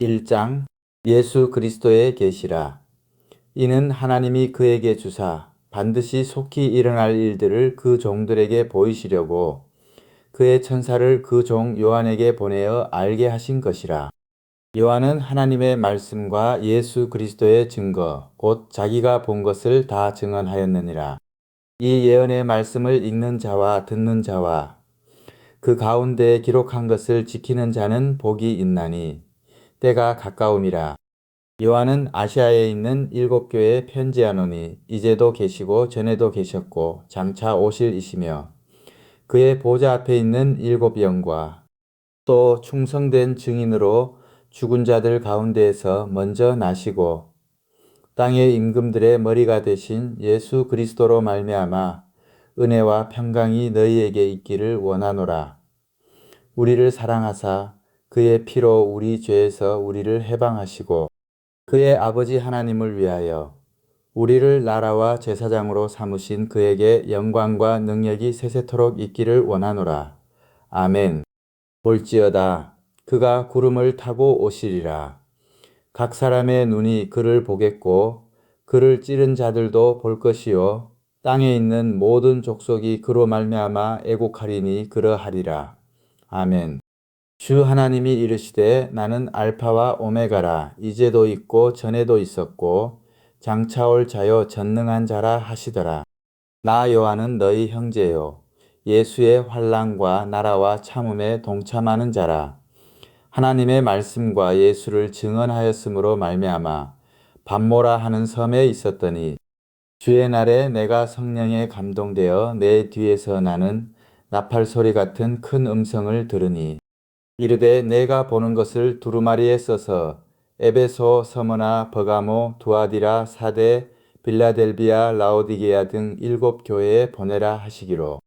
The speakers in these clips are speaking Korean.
1장 예수 그리스도의 계시라. 이는 하나님이 그에게 주사 반드시 속히 일어날 일들을 그 종들에게 보이시려고 그의 천사를 그 종 요한에게 보내어 알게 하신 것이라. 요한은 하나님의 말씀과 예수 그리스도의 증거 곧 자기가 본 것을 다 증언하였느니라. 이 예언의 말씀을 읽는 자와 듣는 자와 그 가운데에 기록한 것을 지키는 자는 복이 있나니 때가 가까움이라. 요한은 아시아에 있는 7교회에 편지하노니 이제도 계시고 전에도 계셨고 장차 오실 이시며 그의 보좌 앞에 있는 7영과 또 충성된 증인으로 죽은 자들 가운데에서 먼저 나시고 땅의 임금들의 머리가 되신 예수 그리스도로 말미암아 은혜와 평강이 너희에게 있기를 원하노라. 우리를 사랑하사 그의 피로 우리 죄에서 우리를 해방하시고 그의 아버지 하나님을 위하여 우리를 나라와 제사장으로 삼으신 그에게 영광과 능력이 세세토록 있기를 원하노라. 아멘. 볼지어다 그가 구름을 타고 오시리라. 각 사람의 눈이 그를 보겠고 그를 찌른 자들도 볼 것이요 땅에 있는 모든 족속이 그로 말미암아 애곡하리니 그러하리라. 아멘. 주 하나님이 이르시되 나는 알파와 오메가라. 이제도 있고 전에도 있었고 장차 올 자요 전능한 자라 하시더라. 나 요한은 너희 형제요 예수의 환난과 나라와 참음에 동참하는 자라. 하나님의 말씀과 예수를 증언하였으므로 말미암아 밤모라 하는 섬에 있었더니 주의 날에 내가 성령에 감동되어 내 뒤에서 나는 나팔 소리 같은 큰 음성을 들으니 이르되 내가 보는 것을 두루마리에 써서 에베소, 서머나, 버가모, 두아디라, 사데, 빌라델비아, 라오디게아 등 7교회에 보내라 하시기로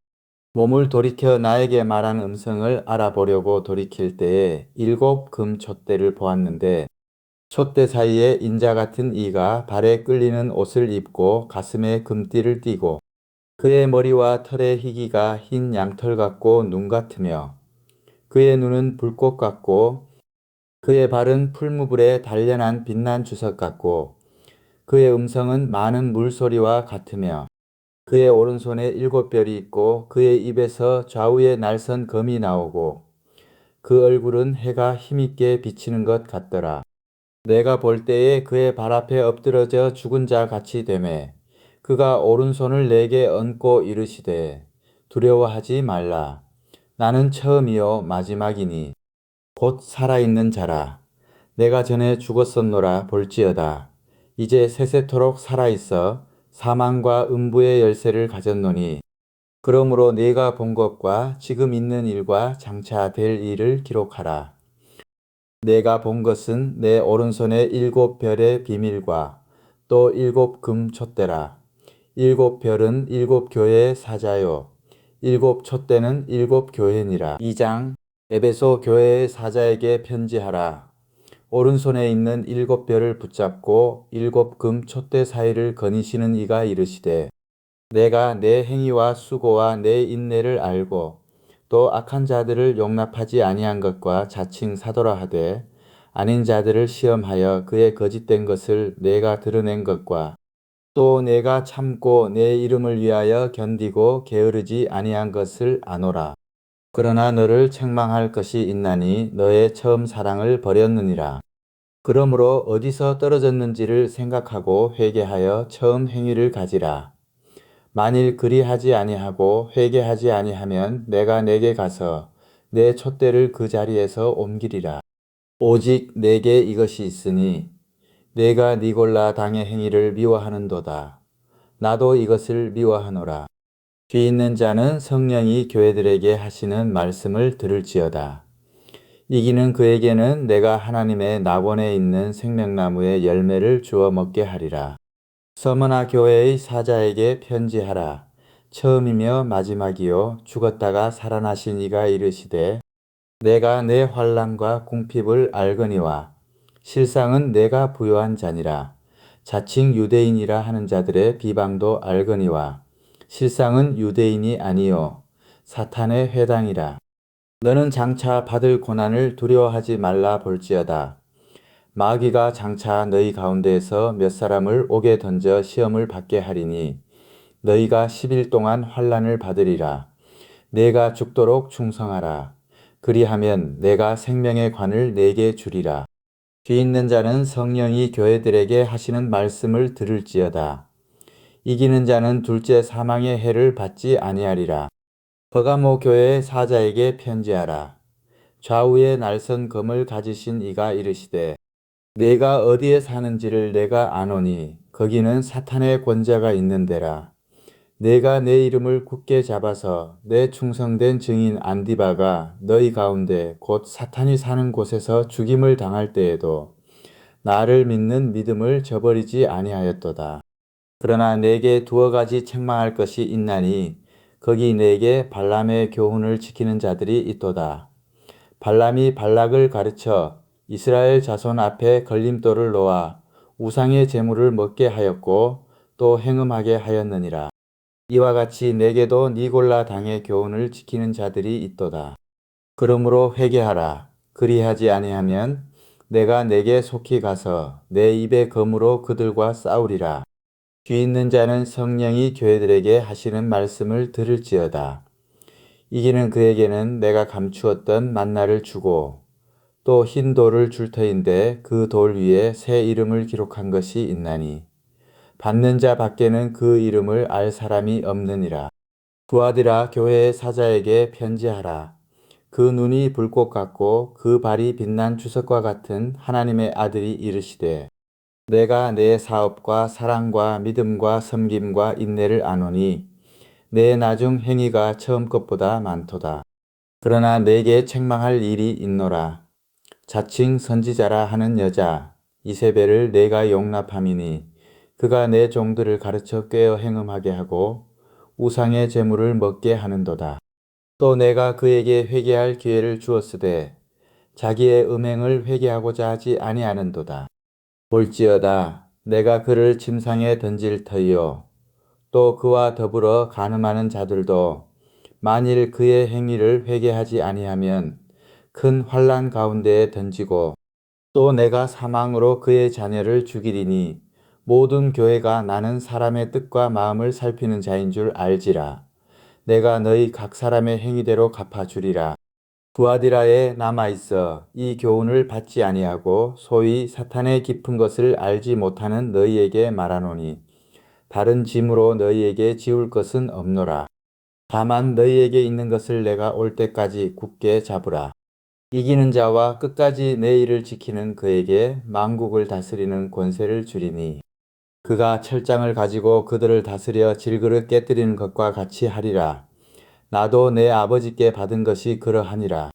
몸을 돌이켜 나에게 말한 음성을 알아보려고 돌이킬 때에 7금 촛대를 보았는데 촛대 사이에 인자 같은 이가 발에 끌리는 옷을 입고 가슴에 금띠를 띠고 그의 머리와 털의 희기가 흰 양털 같고 눈 같으며 그의 눈은 불꽃 같고 그의 발은 풀무불에 단련한 빛난 주석 같고 그의 음성은 많은 물소리와 같으며 그의 오른손에 7별이 있고 그의 입에서 좌우에 날선 검이 나오고 그 얼굴은 해가 힘있게 비치는 것 같더라. 내가 볼 때에 그의 발 앞에 엎드러져 죽은 자 같이 되매 그가 오른손을 내게 얹고 이르시되 두려워하지 말라. 나는 처음이요 마지막이니 곧 살아있는 자라. 내가 전에 죽었었노라 볼지어다. 이제 세세토록 살아있어 사망과 음부의 열쇠를 가졌노니 그러므로 네가 본 것과 지금 있는 일과 장차 될 일을 기록하라. 내가 본 것은 내 오른손의 7별의 비밀과 또 7금 촛대라. 7별은 7교회의 사자요 7촛대는 7교회니라. 2장 에베소 교회의 사자에게 편지하라. 오른손에 있는 7별을 붙잡고 7금 촛대 사이를 거니시는 이가 이르시되 내가 내 행위와 수고와 내 인내를 알고 또 악한 자들을 용납하지 아니한 것과 자칭 사도라 하되 아닌 자들을 시험하여 그의 거짓된 것을 내가 드러낸 것과 또 내가 참고 내 이름을 위하여 견디고 게으르지 아니한 것을 아노라. 그러나 너를 책망할 것이 있나니 너의 처음 사랑을 버렸느니라. 그러므로 어디서 떨어졌는지를 생각하고 회개하여 처음 행위를 가지라. 만일 그리하지 아니하고 회개하지 아니하면 내가 내게 가서 내 촛대를 그 자리에서 옮기리라. 오직 내게 이것이 있으니 내가 니골라 당의 행위를 미워하는도다. 나도 이것을 미워하노라. 귀 있는 자는 성령이 교회들에게 하시는 말씀을 들을지어다. 이기는 그에게는 내가 하나님의 낙원에 있는 생명나무의 열매를 주어 먹게 하리라. 서머나 교회의 사자에게 편지하라. 처음이며 마지막이요 죽었다가 살아나신 이가 이르시되 내가 내 환난과 궁핍을 알거니와 실상은 내가 부요한 자니라. 자칭 유대인이라 하는 자들의 비방도 알거니와 실상은 유대인이 아니요 사탄의 회당이라. 너는 장차 받을 고난을 두려워하지 말라 볼지어다. 마귀가 장차 너희 가운데에서 몇 사람을 옥에 던져 시험을 받게 하리니 너희가 10일 동안 환난을 받으리라. 내가 죽도록 충성하라. 그리하면 내가 생명의 관을 내게 주리라. 귀 있는 자는 성령이 교회들에게 하시는 말씀을 들을지어다. 이기는 자는 둘째 사망의 해를 받지 아니하리라. 버가모 교회의 사자에게 편지하라. 좌우에 날선 검을 가지신 이가 이르시되 내가 어디에 사는지를 내가 아노니 거기는 사탄의 권자가 있는 데라. 내가 내 이름을 굳게 잡아서 내 충성된 증인 안디바가 너희 가운데 곧 사탄이 사는 곳에서 죽임을 당할 때에도 나를 믿는 믿음을 저버리지 아니하였도다. 그러나 내게 두어 가지 책망할 것이 있나니 거기 내게 발람의 교훈을 지키는 자들이 있도다. 발람이 발락을 가르쳐 이스라엘 자손 앞에 걸림돌을 놓아 우상의 제물을 먹게 하였고 또 행음하게 하였느니라. 이와 같이 내게도 니골라 당의 교훈을 지키는 자들이 있도다. 그러므로 회개하라. 그리하지 아니하면 내가 내게 속히 가서 내 입의 검으로 그들과 싸우리라. 귀 있는 자는 성령이 교회들에게 하시는 말씀을 들을지어다. 이기는 그에게는 내가 감추었던 만나를 주고 또 흰 돌을 줄 터인데 그 돌 위에 새 이름을 기록한 것이 있나니 받는 자 밖에는 그 이름을 알 사람이 없느니라. 두 아들아 교회의 사자에게 편지하라. 그 눈이 불꽃 같고 그 발이 빛난 주석과 같은 하나님의 아들이 이르시되 내가 내 사업과 사랑과 믿음과 섬김과 인내를 아노니 내 나중 행위가 처음 것보다 많도다. 그러나 내게 책망할 일이 있노라. 자칭 선지자라 하는 여자 이세벨을 내가 용납함이니 그가 내 종들을 가르쳐 꾀어 행음하게 하고 우상의 제물을 먹게 하는도다. 또 내가 그에게 회개할 기회를 주었으되 자기의 음행을 회개하고자 하지 아니하는도다. 볼지어다 내가 그를 침상에 던질 터이요 또 그와 더불어 간음하는 자들도 만일 그의 행위를 회개하지 아니하면 큰 환난 가운데에 던지고 또 내가 사망으로 그의 자녀를 죽이리니 모든 교회가 나는 사람의 뜻과 마음을 살피는 자인 줄 알지라. 내가 너희 각 사람의 행위대로 갚아주리라. 두아디라에 남아있어 이 교훈을 받지 아니하고 소위 사탄의 깊은 것을 알지 못하는 너희에게 말하노니 다른 짐으로 너희에게 지울 것은 없노라. 다만 너희에게 있는 것을 내가 올 때까지 굳게 잡으라. 이기는 자와 끝까지 내 일을 지키는 그에게 만국을 다스리는 권세를 주리니 그가 철장을 가지고 그들을 다스려 질그릇 깨뜨리는 것과 같이 하리라. 나도 내 아버지께 받은 것이 그러하니라.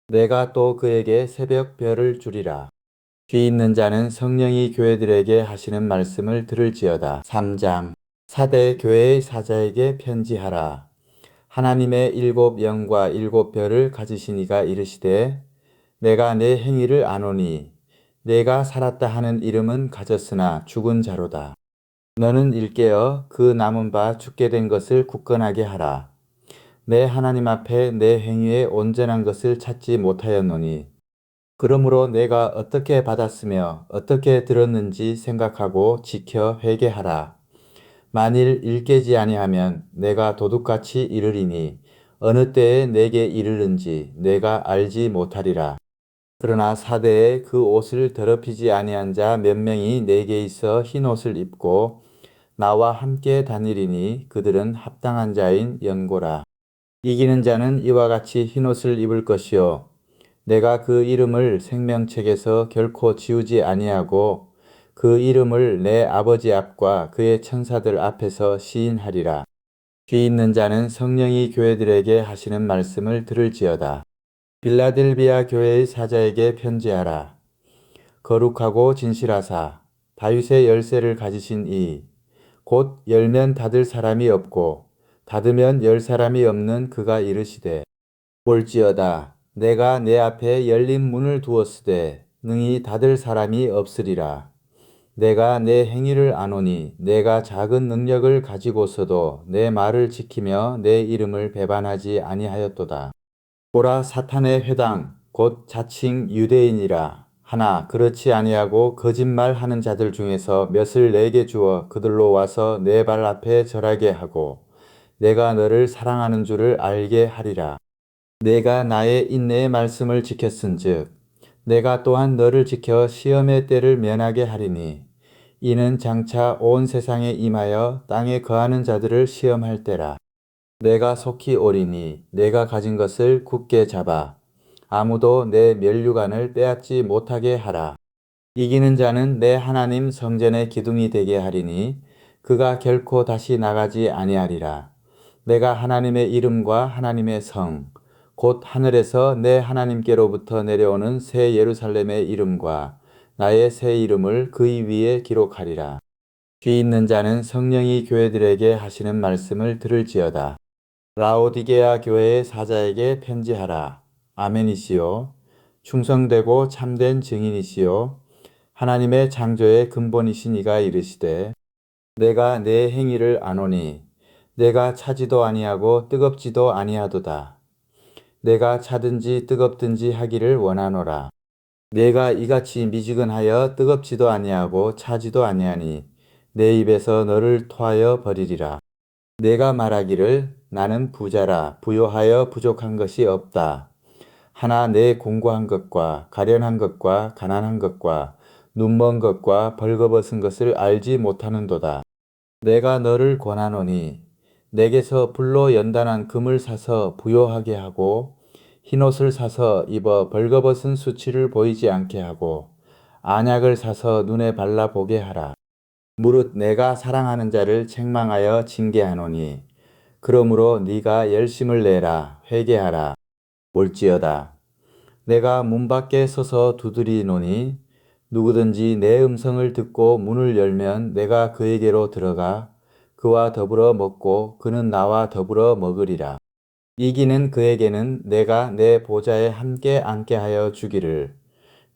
내가 또 그에게 새벽 별을 주리라. 귀 있는 자는 성령이 교회들에게 하시는 말씀을 들을지어다. 3장 사대 교회의 사자에게 편지하라. 하나님의 7 영과 7 별을 가지신 이가 이르시되 내가 내 행위를 아노니 내가 살았다 하는 이름은 가졌으나 죽은 자로다. 너는 일깨어 그 남은 바 죽게 된 것을 굳건하게 하라. 내 하나님 앞에 내 행위에 온전한 것을 찾지 못하였노니 그러므로 내가 어떻게 받았으며 어떻게 들었는지 생각하고 지켜 회개하라. 만일 일깨지 아니하면 내가 도둑같이 이르리니 어느 때에 내게 이르는지 내가 알지 못하리라. 그러나 사대에 그 옷을 더럽히지 아니한 자 몇 명이 내게 있어 흰 옷을 입고 나와 함께 다니리니 그들은 합당한 자인 연고라. 이기는 자는 이와 같이 흰 옷을 입을 것이요 내가 그 이름을 생명책에서 결코 지우지 아니하고 그 이름을 내 아버지 앞과 그의 천사들 앞에서 시인하리라. 귀 있는 자는 성령이 교회들에게 하시는 말씀을 들을지어다. 빌라델비아 교회의 사자에게 편지하라. 거룩하고 진실하사 다윗의 열쇠를 가지신 이 곧 열면 닫을 사람이 없고 닫으면 열 사람이 없는 그가 이르시되 볼지어다 내가 내 앞에 열린 문을 두었으되 능히 닫을 사람이 없으리라. 내가 내 행위를 아노니 내가 작은 능력을 가지고서도 내 말을 지키며 내 이름을 배반하지 아니하였도다. 보라 사탄의 회당 곧 자칭 유대인이라 하나 그렇지 아니하고 거짓말하는 자들 중에서 몇을 내게 주어 그들로 와서 내 발 앞에 절하게 하고 내가 너를 사랑하는 줄을 알게 하리라. 내가 나의 인내의 말씀을 지켰은즉 내가 또한 너를 지켜 시험의 때를 면하게 하리니 이는 장차 온 세상에 임하여 땅에 거하는 자들을 시험할 때라. 내가 속히 오리니 내가 가진 것을 굳게 잡아 아무도 내 면류관을 빼앗지 못하게 하라. 이기는 자는 내 하나님 성전의 기둥이 되게 하리니 그가 결코 다시 나가지 아니하리라. 내가 하나님의 이름과 하나님의 성, 곧 하늘에서 내 하나님께로부터 내려오는 새 예루살렘의 이름과 나의 새 이름을 그의 위에 기록하리라. 귀 있는 자는 성령이 교회들에게 하시는 말씀을 들을지어다. 라오디게아 교회의 사자에게 편지하라. 아멘이시요. 충성되고 참된 증인이시요. 하나님의 창조의 근본이신 이가 이르시되 내가 내 행위를 아노니 내가 차지도 아니하고 뜨겁지도 아니하도다. 내가 차든지 뜨겁든지 하기를 원하노라. 내가 이같이 미지근하여 뜨겁지도 아니하고 차지도 아니하니 내 입에서 너를 토하여 버리리라. 내가 말하기를 나는 부자라 부요하여 부족한 것이 없다. 하나 내 공고한 것과 가련한 것과 가난한 것과 눈먼 것과 벌거벗은 것을 알지 못하는도다. 내가 너를 권하노니 내게서 불로 연단한 금을 사서 부요하게 하고 흰옷을 사서 입어 벌거벗은 수치를 보이지 않게 하고 안약을 사서 눈에 발라 보게 하라. 무릇 내가 사랑하는 자를 책망하여 징계하노니 그러므로 네가 열심을 내라 회개하라. 올지어다. 내가 문 밖에 서서 두드리노니 누구든지 내 음성을 듣고 문을 열면 내가 그에게로 들어가 그와 더불어 먹고 그는 나와 더불어 먹으리라. 이기는 그에게는 내가 내 보좌에 함께 앉게 하여 주기를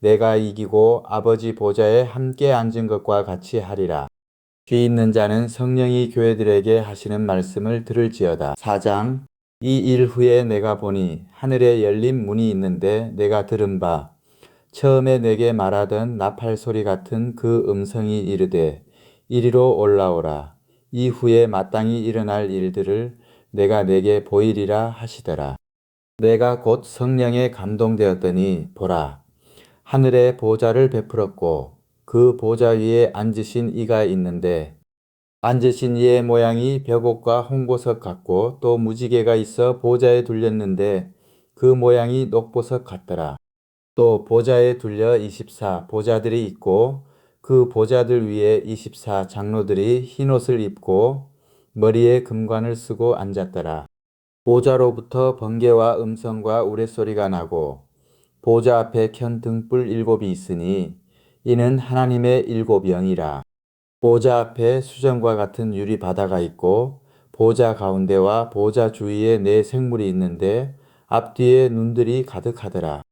내가 이기고 아버지 보좌에 함께 앉은 것과 같이 하리라. 귀 있는 자는 성령이 교회들에게 하시는 말씀을 들을지어다. 4장. 이 일 후에 내가 보니 하늘에 열린 문이 있는데 내가 들은 바 처음에 내게 말하던 나팔 소리 같은 그 음성이 이르되 이리로 올라오라. 이후에 마땅히 일어날 일들을 내가 내게 보이리라 하시더라. 내가 곧 성령에 감동되었더니 보라 하늘에 보좌를 베풀었고 그 보좌 위에 앉으신 이가 있는데 앉으신 이의 모양이 벽옥과 홍보석 같고 또 무지개가 있어 보좌에 둘렸는데 그 모양이 녹보석 같더라. 또 보좌에 둘려 24 보좌들이 있고 그 보좌들 위에 24 장로들이 흰옷을 입고 머리에 금관을 쓰고 앉았더라. 보좌로부터 번개와 음성과 우레소리가 나고 보좌 앞에 켠 등불 7이 있으니 이는 하나님의 7 영이라. 보좌 앞에 수정과 같은 유리 바다가 있고 보좌 가운데와 보좌 주위에 네 생물이 있는데 앞뒤에 눈들이 가득하더라.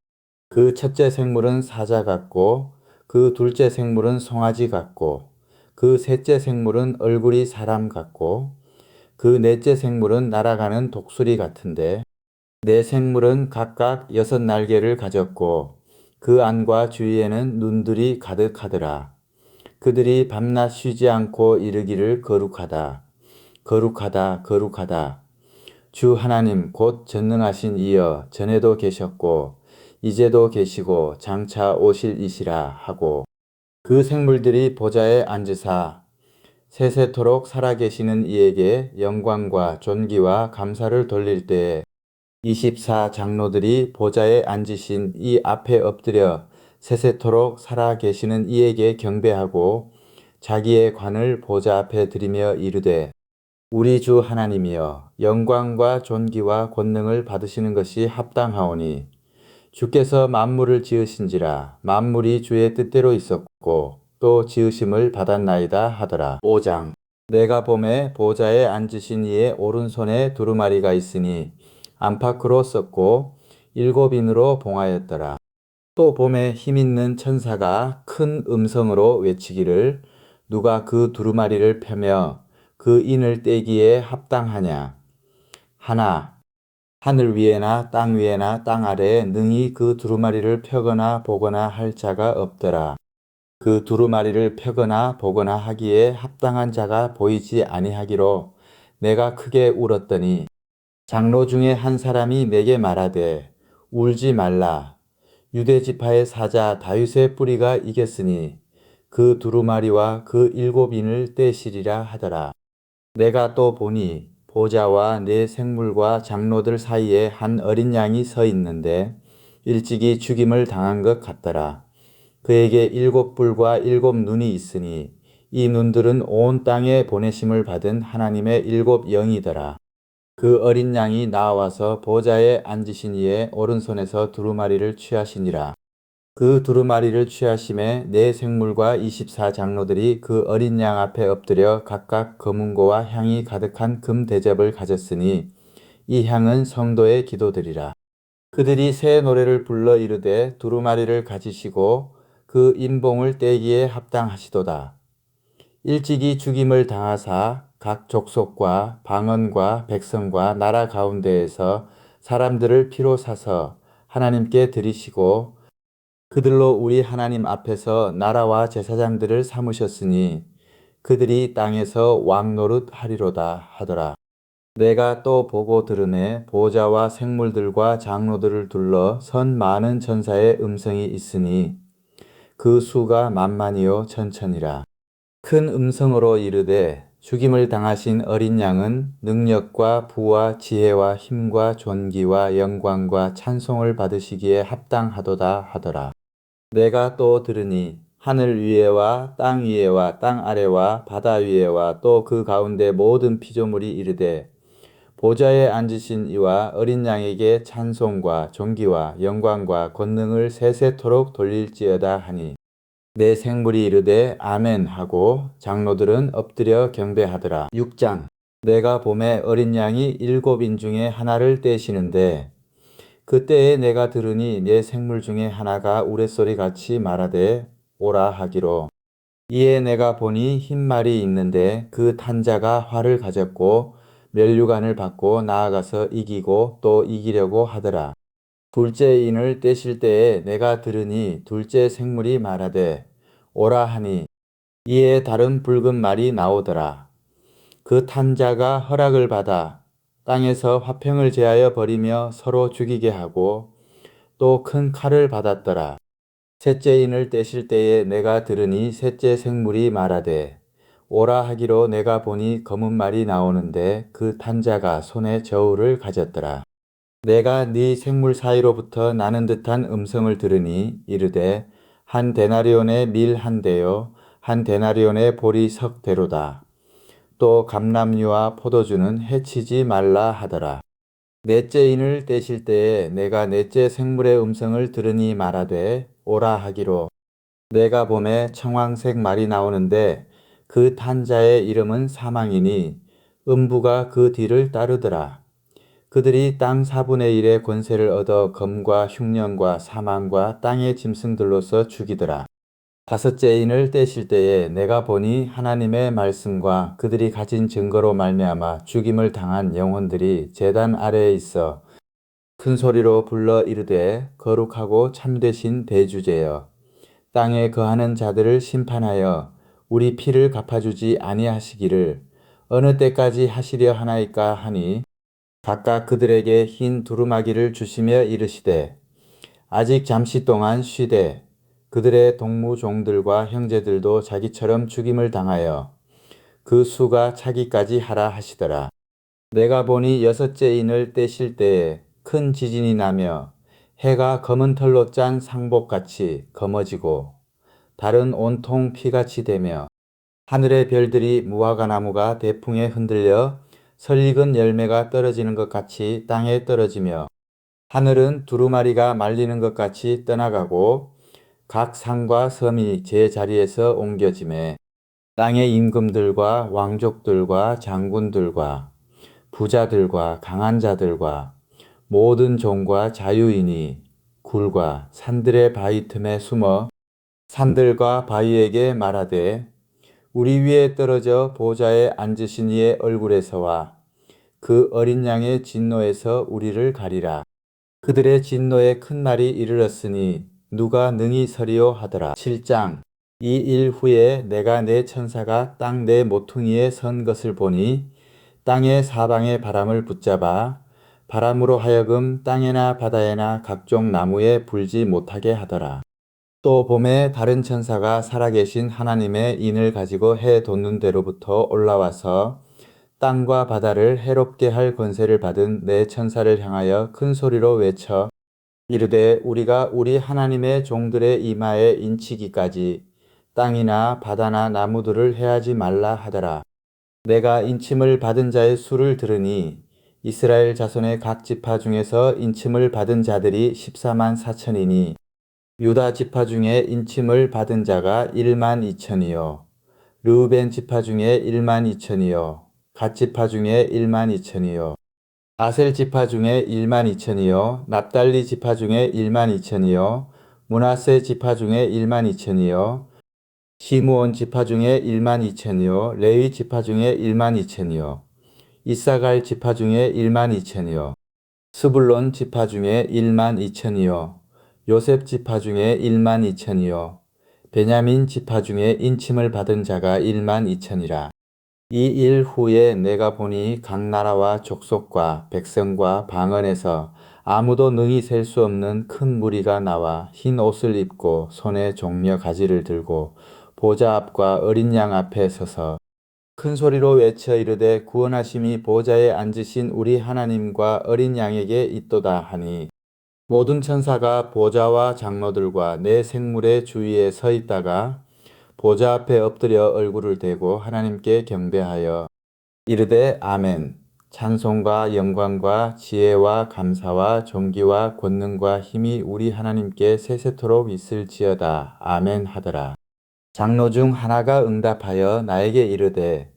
그 첫째 생물은 사자 같고 그 둘째 생물은 송아지 같고 그 셋째 생물은 얼굴이 사람 같고 그 넷째 생물은 날아가는 독수리 같은데 네 생물은 각각 6 날개를 가졌고 그 안과 주위에는 눈들이 가득하더라. 그들이 밤낮 쉬지 않고 이르기를 거룩하다. 거룩하다. 거룩하다. 주 하나님 곧 전능하신 이여 전에도 계셨고 이제도 계시고 장차 오실 이시라 하고 그 생물들이 보좌에 앉으사 세세토록 살아계시는 이에게 영광과 존귀와 감사를 돌릴 때에 24 장로들이 보좌에 앉으신 이 앞에 엎드려 세세토록 살아계시는 이에게 경배하고 자기의 관을 보좌 앞에 드리며 이르되 우리 주 하나님이여 영광과 존귀와 권능을 받으시는 것이 합당하오니 주께서 만물을 지으신지라 만물이 주의 뜻대로 있었고 또 지으심을 받았나이다 하더라. 5장. 내가 보매 보좌에 앉으신 이의 오른손에 두루마리가 있으니 안팎으로 썼고 7인으로 봉하였더라. 또 보매 힘있는 천사가 큰 음성으로 외치기를 누가 그 두루마리를 펴며 그 인을 떼기에 합당하냐. 하나 하늘 위에나 땅 위에나 땅 아래에 능히 그 두루마리를 펴거나 보거나 할 자가 없더라. 그 두루마리를 펴거나 보거나 하기에 합당한 자가 보이지 아니하기로 내가 크게 울었더니 장로 중에 한 사람이 내게 말하되 울지 말라. 유대 지파의 사자 다윗의 뿌리가 이겼으니 그 두루마리와 그 일곱 인을 떼시리라 하더라. 내가 또 보니 보좌와 네 생물과 장로들 사이에 한 어린 양이 서 있는데 일찍이 죽임을 당한 것 같더라. 그에게 일곱 뿔과 일곱 눈이 있으니 이 눈들은 온 땅에 보내심을 받은 하나님의 일곱 영이더라. 그 어린 양이 나와서 보좌에 앉으신 이의 오른손에서 두루마리를 취하시니라. 그 두루마리를 취하심에 네 생물과 24 장로들이 그 어린 양 앞에 엎드려 각각 검은고와 향이 가득한 금 대접을 가졌으니 이 향은 성도의 기도들이라. 그들이 새 노래를 불러 이르되 두루마리를 가지시고 그 인봉을 떼기에 합당하시도다. 일찍이 죽임을 당하사 각 족속과 방언과 백성과 나라 가운데에서 사람들을 피로 사서 하나님께 드리시고 그들로 우리 하나님 앞에서 나라와 제사장들을 삼으셨으니 그들이 땅에서 왕 노릇 하리로다 하더라. 내가 또 보고 들으매 보좌와 생물들과 장로들을 둘러 선 많은 천사의 음성이 있으니 그 수가 만만이요 천천이라. 큰 음성으로 이르되 죽임을 당하신 어린 양은 능력과 부와 지혜와 힘과 존귀와 영광과 찬송을 받으시기에 합당하도다 하더라. 내가 또 들으니 하늘 위에와 땅 위에와 땅 아래와 바다 위에와 또 그 가운데 모든 피조물이 이르되 보좌에 앉으신 이와 어린 양에게 찬송과 존귀와 영광과 권능을 세세토록 돌릴지어다 하니 내 생물이 이르되 아멘 하고 장로들은 엎드려 경배하더라. 6장 내가 봄에 어린 양이 일곱 인 중에 하나를 떼시는데 그때에 내가 들으니 내 생물 중에 하나가 우레소리 같이 말하되 오라 하기로 이에 내가 보니 흰 말이 있는데 그 탄자가 활을 가졌고 면류관을 받고 나아가서 이기고 또 이기려고 하더라. 둘째 인을 떼실 때에 내가 들으니 둘째 생물이 말하되 오라 하니 이에 다른 붉은 말이 나오더라. 그 탄자가 허락을 받아 땅에서 화평을 제하여 버리며 서로 죽이게 하고 또 큰 칼을 받았더라. 셋째 인을 떼실 때에 내가 들으니 셋째 생물이 말하되 오라 하기로 내가 보니 검은 말이 나오는데 그 탄자가 손에 저울을 가졌더라. 내가 네 생물 사이로부터 나는 듯한 음성을 들으니 이르되 한 데나리온의 밀 한 대요 한 데나리온의 보리 석 대로다. 또 감람류와 포도주는 해치지 말라 하더라. 넷째 인을 떼실 때에 내가 넷째 생물의 음성을 들으니 말하되 오라 하기로 내가 봄에 청황색 말이 나오는데 그 탄자의 이름은 사망이니 음부가 그 뒤를 따르더라. 그들이 땅 4분의 1의 권세를 얻어 검과 흉년과 사망과 땅의 짐승들로서 죽이더라. 다섯째 인을 떼실 때에 내가 보니 하나님의 말씀과 그들이 가진 증거로 말미암아 죽임을 당한 영혼들이 제단 아래에 있어 큰 소리로 불러 이르되 거룩하고 참되신 대주제여 땅에 거하는 자들을 심판하여 우리 피를 갚아주지 아니하시기를 어느 때까지 하시려 하나이까 하니 각각 그들에게 흰 두루마기를 주시며 이르시되 아직 잠시 동안 쉬되 그들의 동무종들과 형제들도 자기처럼 죽임을 당하여 그 수가 차기까지 하라 하시더라. 내가 보니 여섯째 인을 떼실 때에 큰 지진이 나며 해가 검은 털로 짠 상복같이 검어지고 달은 온통 피같이 되며 하늘의 별들이 무화과나무가 대풍에 흔들려 설익은 열매가 떨어지는 것 같이 땅에 떨어지며 하늘은 두루마리가 말리는 것 같이 떠나가고 각 산과 섬이 제 자리에서 옮겨지매 땅의 임금들과 왕족들과 장군들과 부자들과 강한 자들과 모든 종과 자유인이 굴과 산들의 바위 틈에 숨어 산들과 바위에게 말하되 우리 위에 떨어져 보좌에 앉으신 이의 얼굴에서와 그 어린 양의 진노에서 우리를 가리라. 그들의 진노에 큰 날이 이르렀으니 누가 능히 서리요 하더라. 7장. 이 일 후에 내가 내 천사가 땅 내 모퉁이에 선 것을 보니 땅의 사방의 바람을 붙잡아 바람으로 하여금 땅에나 바다에나 각종 나무에 불지 못하게 하더라. 또 봄에 다른 천사가 살아계신 하나님의 인을 가지고 해 돋는 데로부터 올라와서 땅과 바다를 해롭게 할 권세를 받은 내 천사를 향하여 큰 소리로 외쳐 이르되 우리가 우리 하나님의 종들의 이마에 인치기까지 땅이나 바다나 나무들을 해하지 말라 하더라. 내가 인침을 받은 자의 수를 들으니 이스라엘 자손의 각 지파 중에서 인침을 받은 자들이 14만 4천이니 유다 지파 중에 인침을 받은 자가 1만 2천이요 르우벤 지파 중에 1만 2천이요 갓 지파 중에 1만 2천이요 아셀 지파 중에 1만 2천이요 납달리 지파 중에 1만 2천이요 므낫세 지파 중에 1만 2천이요 시므온 지파 중에 1만 2천이요 레위 지파 중에 1만 2천이요 이사갈 지파 중에 1만 2천이요 스불론 지파 중에 1만 2천이요 요셉 지파 중에 1만 2천이요 베냐민 지파 중에 인침을 받은 자가 1만 2천이라. 이 일 후에 내가 보니 각 나라와 족속과 백성과 방언에서 아무도 능히 셀 수 없는 큰 무리가 나와 흰 옷을 입고 손에 종려 가지를 들고 보좌 앞과 어린 양 앞에 서서 큰 소리로 외쳐 이르되 구원하심이 보좌에 앉으신 우리 하나님과 어린 양에게 있도다 하니 모든 천사가 보좌와 장로들과 내 생물의 주위에 서 있다가 보좌 앞에 엎드려 얼굴을 대고 하나님께 경배하여 이르되 아멘. 찬송과 영광과 지혜와 감사와 존귀와 권능과 힘이 우리 하나님께 세세토록 있을지어다. 아멘 하더라. 장로 중 하나가 응답하여 나에게 이르되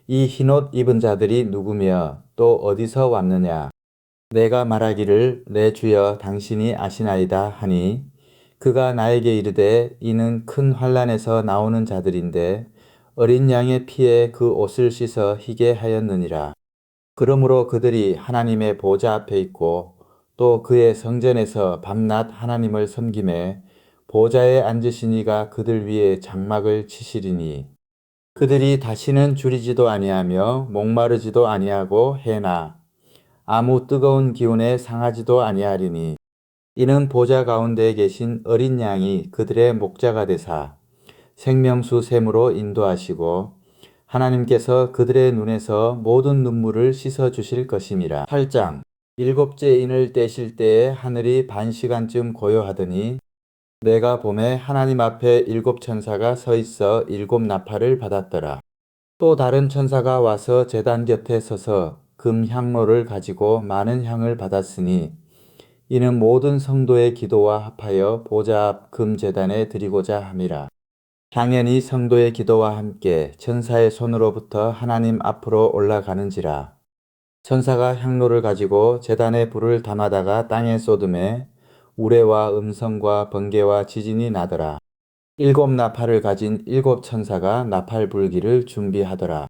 이 흰옷 입은 자들이 누구며 또 어디서 왔느냐. 내가 말하기를 내 주여 당신이 아시나이다 하니 그가 나에게 이르되 이는 큰 환난에서 나오는 자들인데 어린 양의 피에 그 옷을 씻어 희게 하였느니라. 그러므로 그들이 하나님의 보좌 앞에 있고 또 그의 성전에서 밤낮 하나님을 섬김에 보좌에 앉으신 이가 그들 위에 장막을 치시리니 그들이 다시는 줄이지도 아니하며 목마르지도 아니하고 해나 아무 뜨거운 기운에 상하지도 아니하리니 이는 보좌 가운데에 계신 어린 양이 그들의 목자가 되사 생명수 샘으로 인도하시고 하나님께서 그들의 눈에서 모든 눈물을 씻어 주실 것임이라. 8장. 일곱째 인을 떼실 때에 하늘이 반시간쯤 고요하더니 내가 봄에 하나님 앞에 일곱 천사가 서 있어 일곱 나팔을 받았더라. 또 다른 천사가 와서 제단 곁에 서서 금 향로를 가지고 많은 향을 받았으니 이는 모든 성도의 기도와 합하여 보좌 앞 금 제단에 드리고자 함이라. 향연이 성도의 기도와 함께 천사의 손으로부터 하나님 앞으로 올라가는지라. 천사가 향로를 가지고 제단에 불을 담아다가 땅에 쏟음에 우레와 음성과 번개와 지진이 나더라. 일곱 나팔을 가진 일곱 천사가 나팔 불기를 준비하더라.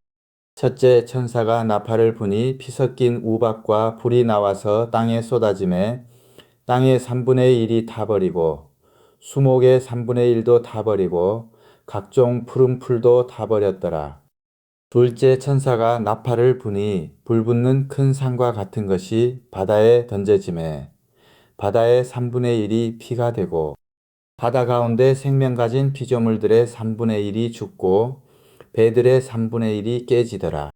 첫째 천사가 나팔을 부니 피 섞인 우박과 불이 나와서 땅에 쏟아짐에 땅의 3분의 1이 타버리고 수목의 3분의 1도 타버리고 각종 푸른 풀도 타버렸더라. 둘째 천사가 나팔을 부니 불붙는 큰 산과 같은 것이 바다에 던져짐에 바다의 3분의 1이 피가 되고 바다 가운데 생명 가진 피조물들의 3분의 1이 죽고 배들의 3분의 1이 깨지더라.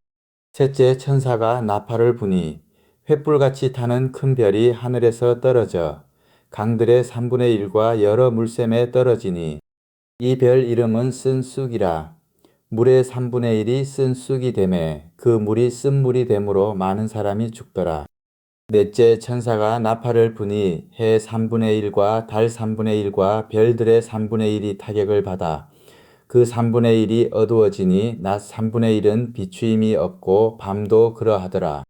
셋째 천사가 나팔을 부니 횃불같이 타는 큰 별이 하늘에서 떨어져 강들의 3분의 1과 여러 물샘에 떨어지니 이 별 이름은 쓴 쑥이라. 물의 3분의 1이 쓴 쑥이 되매 그 물이 쓴 물이 되므로 많은 사람이 죽더라. 넷째 천사가 나팔을 부니 해 3분의 1과 달 3분의 1과 별들의 3분의 1이 타격을 받아 그 3분의 1이 어두워지니 낮 3분의 1은 비추임이 없고 밤도 그러하더라.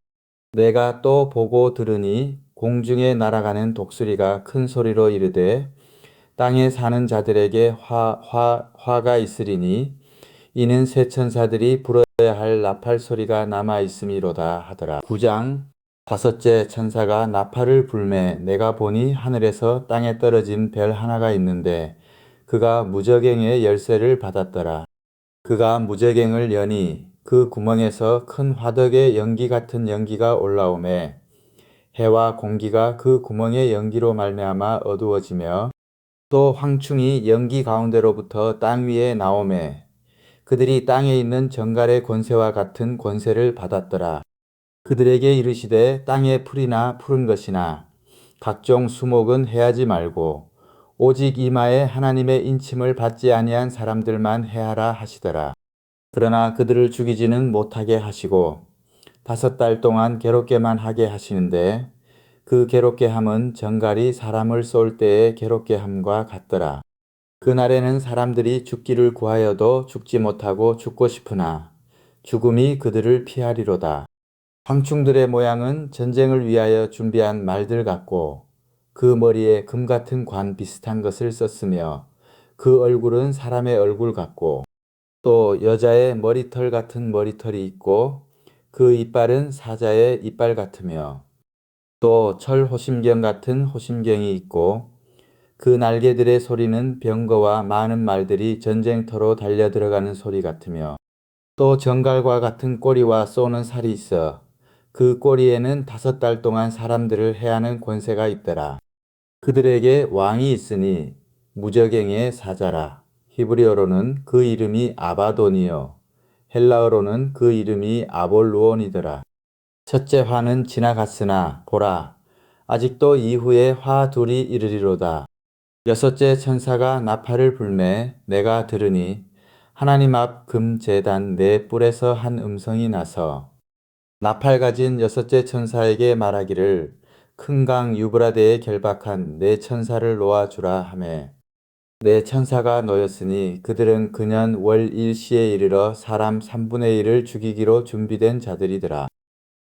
내가 또 보고 들으니 공중에 날아가는 독수리가 큰 소리로 이르되 땅에 사는 자들에게 화가 있으리니 이는 새 천사들이 불어야 할 나팔 소리가 남아 있음이로다 하더라. 9장 다섯째 천사가 나팔을 불매 내가 보니 하늘에서 땅에 떨어진 별 하나가 있는데 그가 무저갱의 열쇠를 받았더라. 그가 무저갱을 여니 그 구멍에서 큰 화덕의 연기 같은 연기가 올라오매 해와 공기가 그 구멍의 연기로 말미암아 어두워지며 또 황충이 연기 가운데로부터 땅 위에 나오매 그들이 땅에 있는 정갈의 권세와 같은 권세를 받았더라. 그들에게 이르시되 땅의 풀이나 푸른 것이나 각종 수목은 해하지 말고 오직 이마에 하나님의 인침을 받지 아니한 사람들만 해하라 하시더라. 그러나 그들을 죽이지는 못하게 하시고 5달 동안 괴롭게만 하게 하시는데 그 괴롭게 함은 정갈이 사람을 쏠 때의 괴롭게 함과 같더라. 그날에는 사람들이 죽기를 구하여도 죽지 못하고 죽고 싶으나 죽음이 그들을 피하리로다. 황충들의 모양은 전쟁을 위하여 준비한 말들 같고 그 머리에 금 같은 관 비슷한 것을 썼으며 그 얼굴은 사람의 얼굴 같고 또 여자의 머리털 같은 머리털이 있고 그 이빨은 사자의 이빨 같으며 또 철 호심경 같은 호심경이 있고 그 날개들의 소리는 병거와 많은 말들이 전쟁터로 달려 들어가는 소리 같으며 또 정갈과 같은 꼬리와 쏘는 살이 있어 그 꼬리에는 5달 동안 사람들을 해하는 권세가 있더라. 그들에게 왕이 있으니 무저갱의 사자라. 히브리어로는 그 이름이 아바돈이요 헬라어로는 그 이름이 아볼루온이더라. 첫째 화는 지나갔으나 보라 아직도 이후에 화 둘이 이르리로다. 여섯째 천사가 나팔을 불매 내가 들으니 하나님 앞 금 제단 네 뿔에서 한 음성이 나서 나팔 가진 여섯째 천사에게 말하기를 큰 강 유브라데에 결박한 네 천사를 놓아주라 하매 네 천사가 놓였으니 그들은 그년 월 일시에 이르러 사람 3분의 1을 죽이기로 준비된 자들이더라.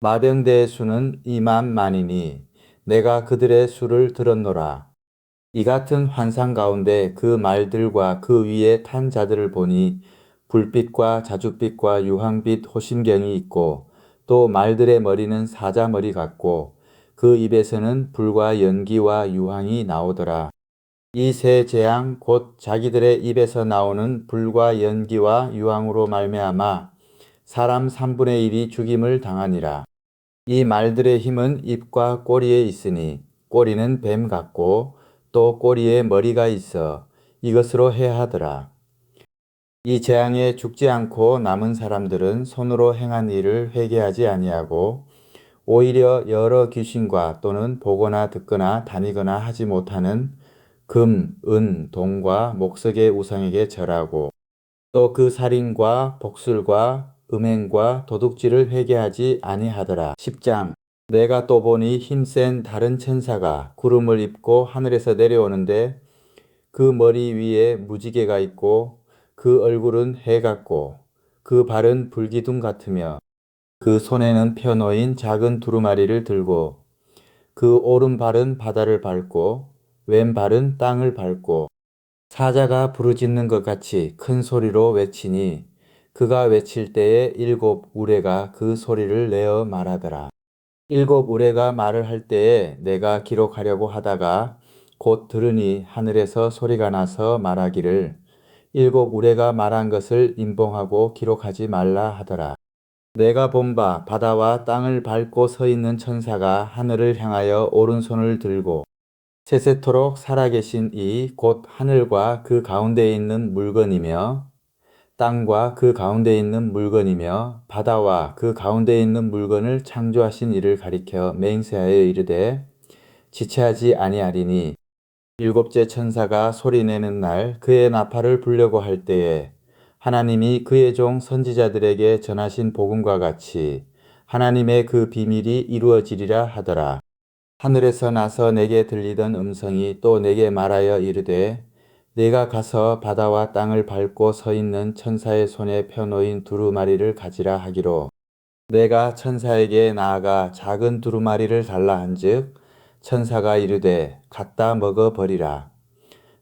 마병대의 수는 2만 만이니 내가 그들의 수를 들었노라. 이 같은 환상 가운데 그 말들과 그 위에 탄 자들을 보니 불빛과 자줏빛과 유황빛 호심경이 있고 또 말들의 머리는 사자 머리 같고 그 입에서는 불과 연기와 유황이 나오더라. 이 세 재앙 곧 자기들의 입에서 나오는 불과 연기와 유황으로 말미암아 사람 3분의 1이 죽임을 당하니라. 이 말들의 힘은 입과 꼬리에 있으니 꼬리는 뱀 같고 또 꼬리에 머리가 있어 이것으로 해하더라. 이 재앙에 죽지 않고 남은 사람들은 손으로 행한 일을 회개하지 아니하고 오히려 여러 귀신과 또는 보거나 듣거나 다니거나 하지 못하는 금, 은, 동과 목석의 우상에게 절하고 또 그 살인과 복술과 음행과 도둑질을 회개하지 아니하더라. 10장 내가 또 보니 힘센 다른 천사가 구름을 입고 하늘에서 내려오는데 그 머리 위에 무지개가 있고 그 얼굴은 해 같고 그 발은 불기둥 같으며 그 손에는 펴놓인 작은 두루마리를 들고 그 오른발은 바다를 밟고 왼발은 땅을 밟고 사자가 부르짖는 것 같이 큰 소리로 외치니 그가 외칠 때에 7우레가 그 소리를 내어 말하더라. 7우레가 말을 할 때에 내가 기록하려고 하다가 곧 들으니 하늘에서 소리가 나서 말하기를 7우레가 말한 것을 임봉하고 기록하지 말라 하더라. 내가 본 바 바다와 땅을 밟고 서 있는 천사가 하늘을 향하여 오른손을 들고 세세토록 살아계신 이 곧 하늘과 그 가운데에 있는 물건이며 땅과 그 가운데에 있는 물건이며 바다와 그 가운데에 있는 물건을 창조하신 이를 가리켜 맹세하여 이르되 지체하지 아니하리니 일곱째 천사가 소리내는 날 그의 나팔을 불려고 할 때에 하나님이 그의 종 선지자들에게 전하신 복음과 같이 하나님의 그 비밀이 이루어지리라 하더라. 하늘에서 나서 내게 들리던 음성이 또 내게 말하여 이르되 내가 가서 바다와 땅을 밟고 서 있는 천사의 손에 펴놓인 두루마리를 가지라 하기로 내가 천사에게 나아가 작은 두루마리를 달라 한즉 천사가 이르되 갖다 먹어 버리라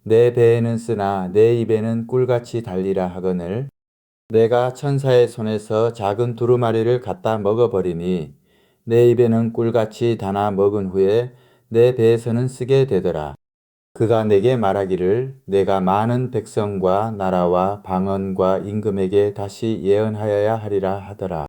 내 배에는 쓰나 내 입에는 꿀같이 달리라 하거늘 내가 천사의 손에서 작은 두루마리를 갖다 먹어버리니 내 입에는 꿀같이 다나 먹은 후에 내 배에서는 쓰게 되더라. 그가 내게 말하기를 내가 많은 백성과 나라와 방언과 임금에게 다시 예언하여야 하리라 하더라.